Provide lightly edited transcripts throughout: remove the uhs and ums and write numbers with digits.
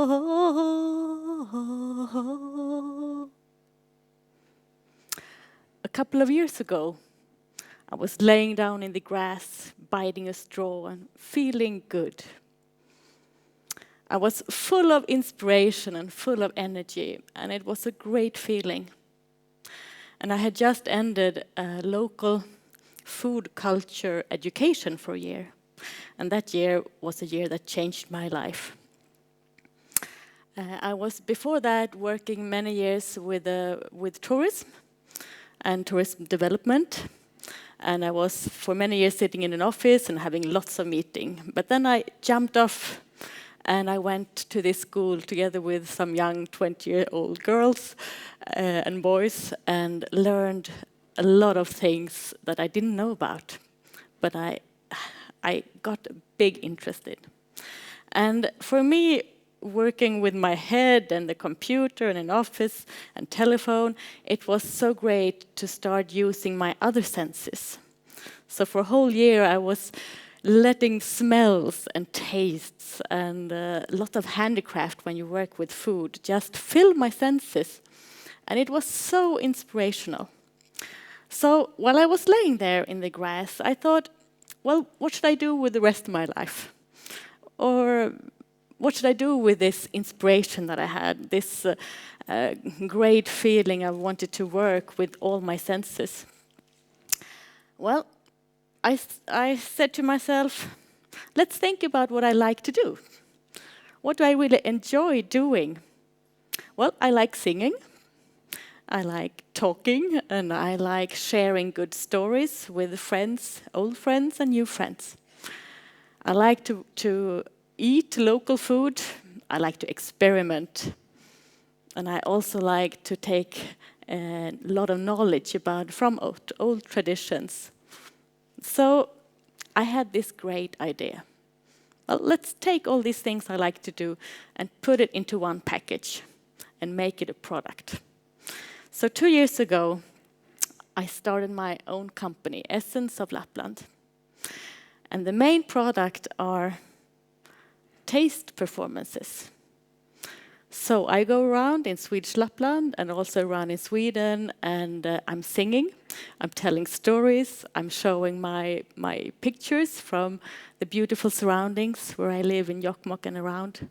A couple of years ago, I was laying down in the grass, biting a straw and feeling good. I was full of inspiration and full of energy, and it was a great feeling. And I had just ended a local food culture education for a year. And that year was a year that changed my life. I was before that working many years with tourism and tourism development. And I was for many years sitting in an office and having lots of meetings. But then I jumped off and I went to this school together with some young 20-year-old girls and boys and learned a lot of things that I didn't know about. But I got a big interest in. And for me, working with my head and the computer and an office and telephone, it was so great to start using my other senses. So for a whole year, I was letting smells and tastes and a lot of handicraft when you work with food just fill my senses. And it was so inspirational. So while I was laying there in the grass, I thought, well, what should I do with the rest of my life? Or what should I do with this inspiration that I had, this great feeling I wanted to work with all my senses? Well, I said to myself, let's think about what I like to do. What do I really enjoy doing? Well, I like singing, I like talking, and I like sharing good stories with friends, old friends and new friends. I like to eat local food, I like to experiment, and I also like to take a lot of knowledge from old traditions. So I had this great idea. Well, let's take all these things I like to do and put it into one package and make it a product. So 2 years ago, I started my own company, Essence of Lapland. And the main product are taste performances. So I go around in Swedish Lapland and also around in Sweden, and I'm singing, I'm telling stories, I'm showing my pictures from the beautiful surroundings where I live in Jokkmokk and around.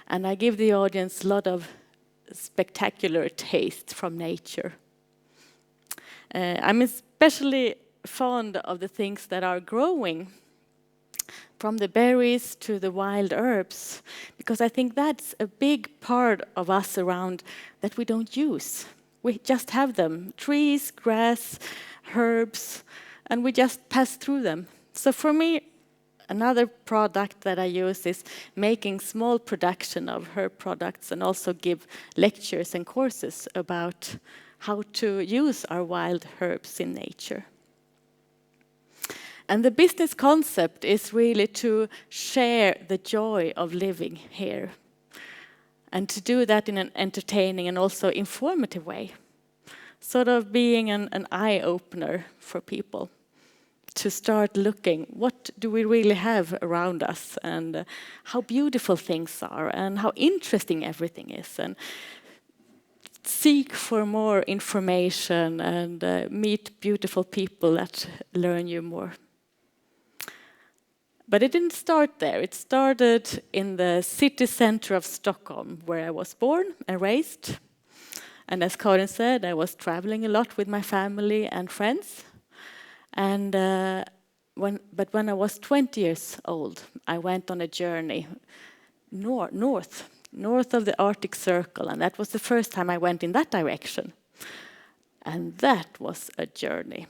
And I give the audience a lot of spectacular tastes from nature. I'm especially fond of the things that are growing, from the berries to the wild herbs, because I think that's a big part of us around that we don't use. We just have them, trees, grass, herbs, and we just pass through them. So for me, another product that I use is making small production of herb products and also give lectures and courses about how to use our wild herbs in nature. And the business concept is really to share the joy of living here and to do that in an entertaining and also informative way, sort of being an eye-opener for people to start looking, what do we really have around us and how beautiful things are and how interesting everything is, and seek for more information and meet beautiful people that learn you more. But it didn't start there. It started in the city center of Stockholm, where I was born and raised. And as Karin said, I was traveling a lot with my family and friends. And when I was 20 years old, I went on a journey north of the Arctic Circle, and that was the first time I went in that direction. And that was a journey.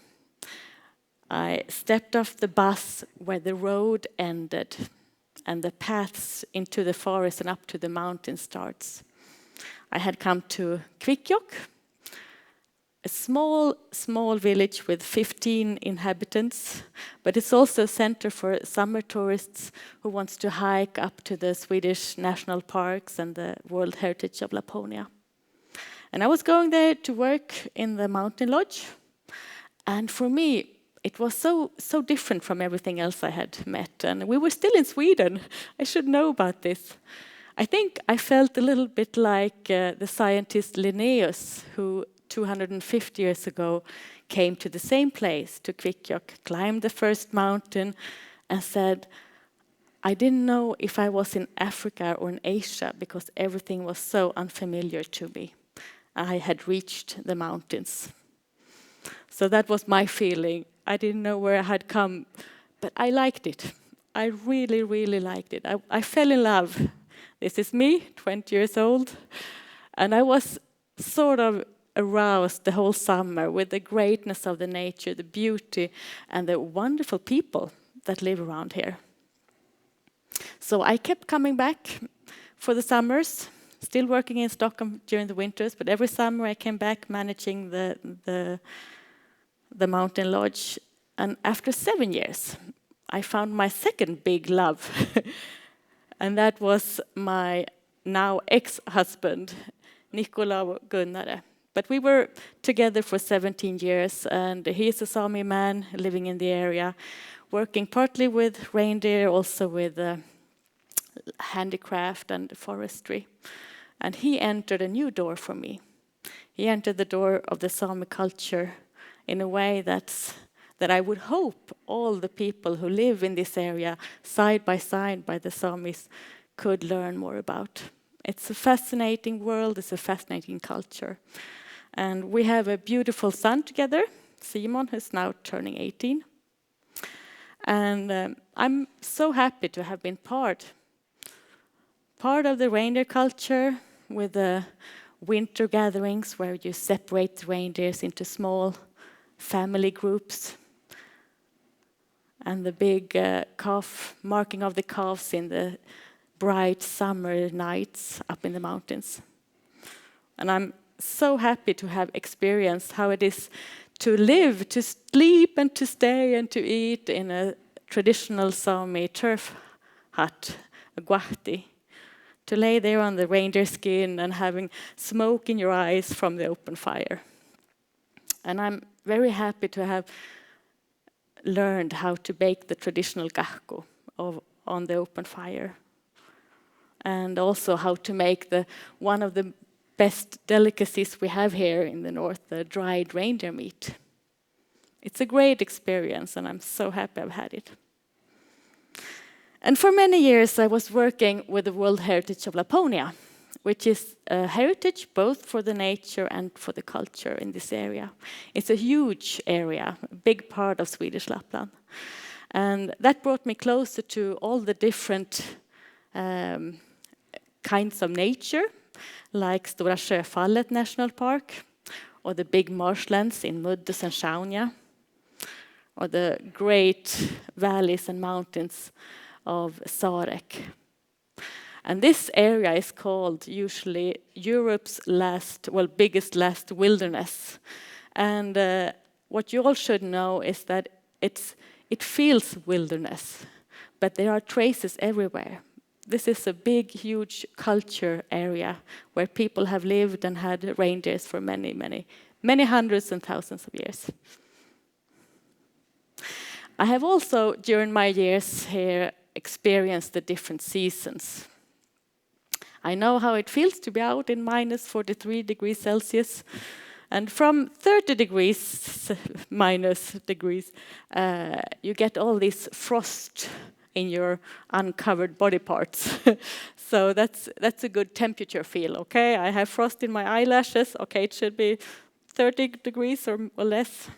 I stepped off the bus where the road ended and the paths into the forest and up to the mountain starts. I had come to Kvikkjokk, a small village with 15 inhabitants, but it's also a center for summer tourists who wants to hike up to the Swedish national parks and the World Heritage of Laponia. And I was going there to work in the mountain lodge, and for me, it was so different from everything else I had met, and we were still in Sweden. I should know about this. I think I felt a little bit like the scientist Linnaeus, who 250 years ago came to the same place, to Kvikkjokk, climbed the first mountain and said, I didn't know if I was in Africa or in Asia because everything was so unfamiliar to me. I had reached the mountains. So that was my feeling. I didn't know where I had come, but I liked it. I really, really liked it. I fell in love. This is me, 20 years old, and I was sort of aroused the whole summer with the greatness of the nature, the beauty, and the wonderful people that live around here. So I kept coming back for the summers, still working in Stockholm during the winters, but every summer I came back managing the mountain lodge. And after 7 years, I found my second big love. And that was my now ex-husband, Eva Gunnare. But we were together for 17 years, and he's a Sami man living in the area, working partly with reindeer, also with handicraft and forestry. And he entered a new door for me. He entered the door of the Sami culture in a way that I would hope all the people who live in this area, side by the Samis, could learn more about. It's a fascinating world, it's a fascinating culture. And we have a beautiful son together, Simon, who's now turning 18. And I'm so happy to have been part of the reindeer culture with the winter gatherings where you separate the reindeers into small family groups, and the big marking of the calves in the bright summer nights up in the mountains. And I'm so happy to have experienced how it is to live, to sleep and to stay and to eat in a traditional Sami turf hut, a guahti, to lay there on the reindeer skin and having smoke in your eyes from the open fire. And I'm very happy to have learned how to bake the traditional gahko on the open fire. And also how to make one of the best delicacies we have here in the north, the dried reindeer meat. It's a great experience, and I'm so happy I've had it. And for many years I was working with the World Heritage of Laponia, which is a heritage both for the nature and for the culture in this area. It's a huge area, a big part of Swedish Lapland. And that brought me closer to all the different kinds of nature, like Stora Sjöfallet National Park, or the big marshlands in Muddus and Sjaunja, or the great valleys and mountains of Sarek. And this area is called usually Europe's biggest wilderness. And what you all should know is that it feels wilderness, but there are traces everywhere. This is a big, huge culture area where people have lived and had reindeers for many hundreds and thousands of years. I have also, during my years here, experienced the different seasons. I know how it feels to be out in minus 43 degrees Celsius. And from 30 degrees minus degrees, you get all this frost in your uncovered body parts. So that's a good temperature feel, okay? I have frost in my eyelashes, okay, it should be 30 degrees or less.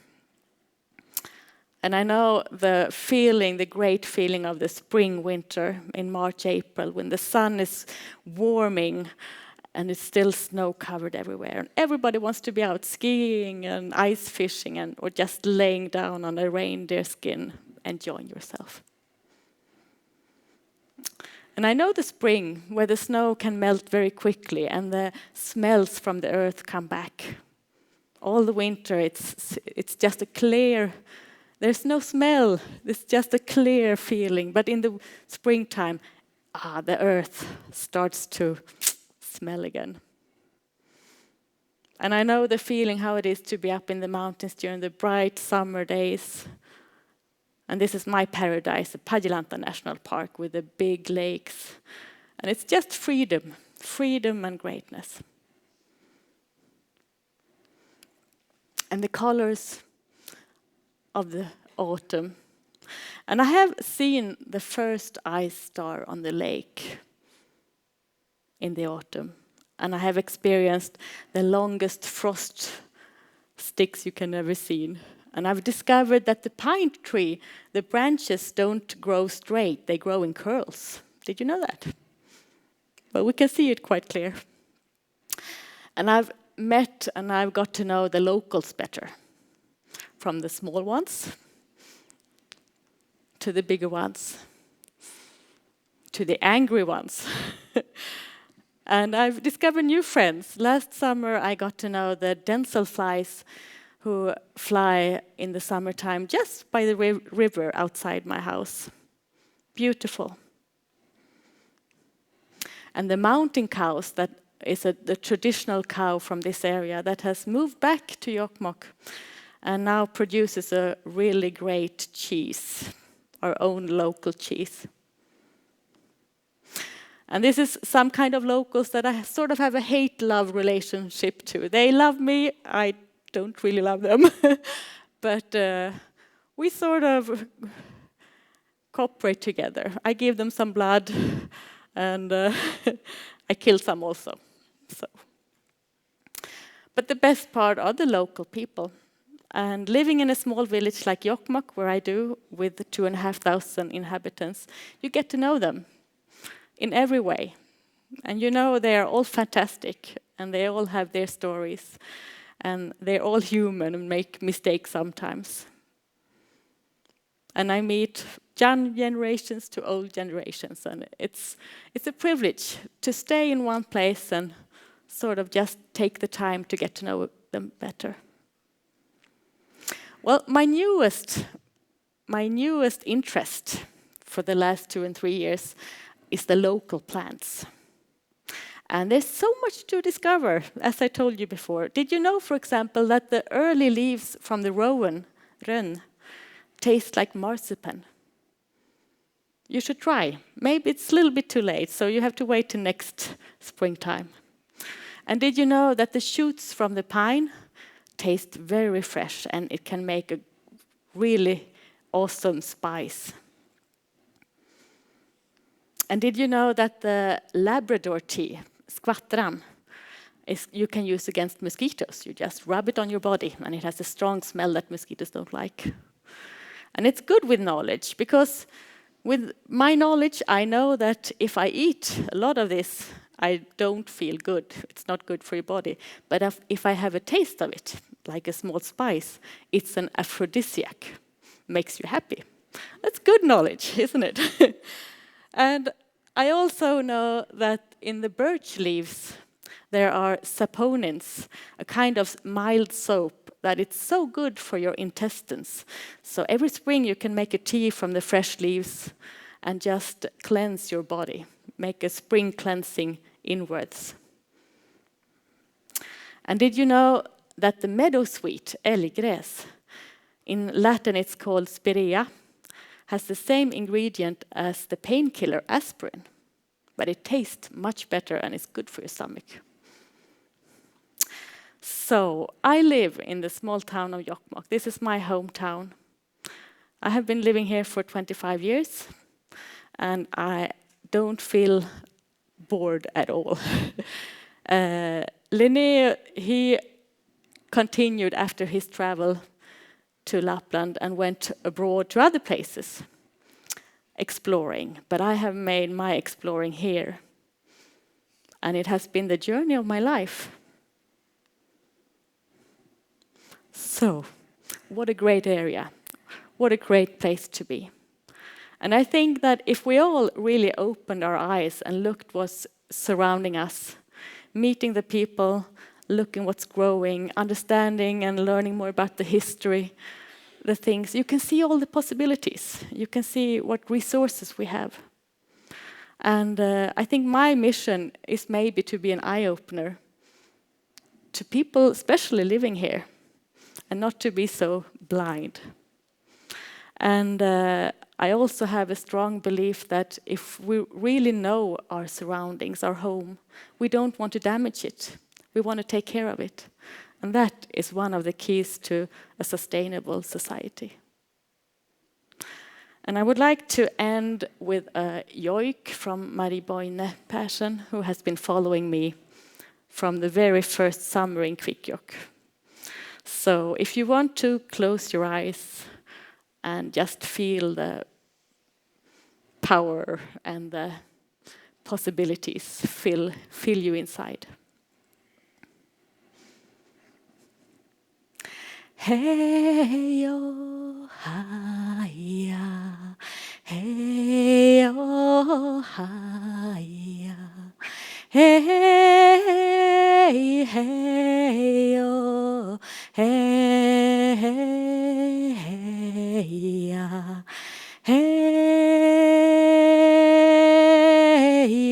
And I know the great feeling of the spring, winter in March, April, when the sun is warming and it's still snow covered everywhere. And everybody wants to be out skiing and ice fishing or just laying down on a reindeer skin, enjoying yourself. And I know the spring, where the snow can melt very quickly and the smells from the earth come back. All the winter, it's just a clear. There's no smell, it's just a clear feeling. But in the springtime, the earth starts to smell again. And I know the feeling how it is to be up in the mountains during the bright summer days. And this is my paradise, the Padjelanta National Park with the big lakes And it's just freedom, freedom and greatness. And the colors of the autumn. And I have seen the first ice star on the lake in the autumn. And I have experienced the longest frost sticks you can ever see. And I've discovered that the pine tree, the branches don't grow straight, they grow in curls. Did you know that? Well, we can see it quite clear. And I've met and I've got to know the locals better. From the small ones to the bigger ones, to the angry ones. And I've discovered new friends. Last summer I got to know the Denzel flies who fly in the summertime just by the river outside my house. Beautiful. And the mountain cows, that is the traditional cow from this area that has moved back to Jokkmokk and now produces a really great cheese, our own local cheese. And this is some kind of locals that I sort of have a hate-love relationship to. They love me, I don't really love them. But we sort of cooperate together. I give them some blood, and I kill some also. So. But the best part are the local people. And living in a small village like Jokkmokk, where I do, with 2,500 inhabitants, you get to know them in every way. And you know they are all fantastic, and they all have their stories, and they're all human and make mistakes sometimes. And I meet young generations to old generations, and it's a privilege to stay in one place and sort of just take the time to get to know them better. Well, my newest interest for the last 2 and 3 years is the local plants. And there's so much to discover, as I told you before. Did you know, for example, that the early leaves from the rowan taste like marzipan? You should try. Maybe it's a little bit too late, so you have to wait till next springtime. And did you know that the shoots from the pine taste very fresh, and it can make a really awesome spice? And did you know that the Labrador tea, skvattran, you can use against mosquitoes? You just rub it on your body, and it has a strong smell that mosquitoes don't like. And it's good with knowledge, because with my knowledge, I know that if I eat a lot of this, I don't feel good. It's not good for your body. But if I have a taste of it, like a small spice, it's an aphrodisiac. Makes you happy. That's good knowledge, isn't it? And I also know that in the birch leaves, there are saponins, a kind of mild soap that it's so good for your intestines. So every spring you can make a tea from the fresh leaves and just cleanse your body, make a spring cleansing inwards. And did you know that the meadowsweet, älggräs, in Latin it's called spirea, has the same ingredient as the painkiller aspirin, but it tastes much better and it's good for your stomach. So I live in the small town of Jokkmokk. This is my hometown. I have been living here for 25 years, and I don't feel bored at all. Linné, he continued after his travel to Lapland and went abroad to other places, exploring. But I have made my exploring here. And it has been the journey of my life. So, what a great area. What a great place to be. And I think that if we all really opened our eyes and looked what's surrounding us, meeting the people, looking what's growing, understanding and learning more about the history, the things, you can see all the possibilities. You can see what resources we have. And I think my mission is maybe to be an eye-opener to people, especially living here, and not to be so blind. And I also have a strong belief that if we really know our surroundings, our home, we don't want to damage it. We want to take care of it. And that is one of the keys to a sustainable society. And I would like to end with a joik from Marie Boine Persson, who has been following me from the very first summer in Kvikkjokk. So if you want to close your eyes and just feel the power and the possibilities fill you inside. Hey oh hiya, hey oh hiya, hey hey oh hey hey ya, hey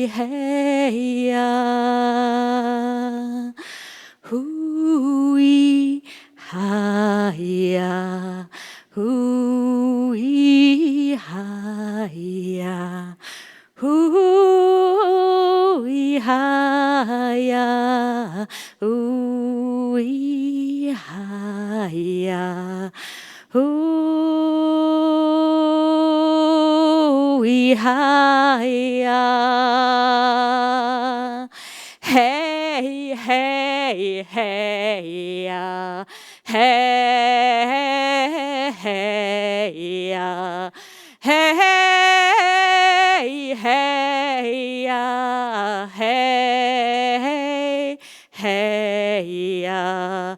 hey ya, hui hiya, hui hiya, hui hiya, hui hiya, hui hiya. Hey, hey, hey, ya. Hey, hey, ya. Hey, hey, ya. Hey, hey, ya.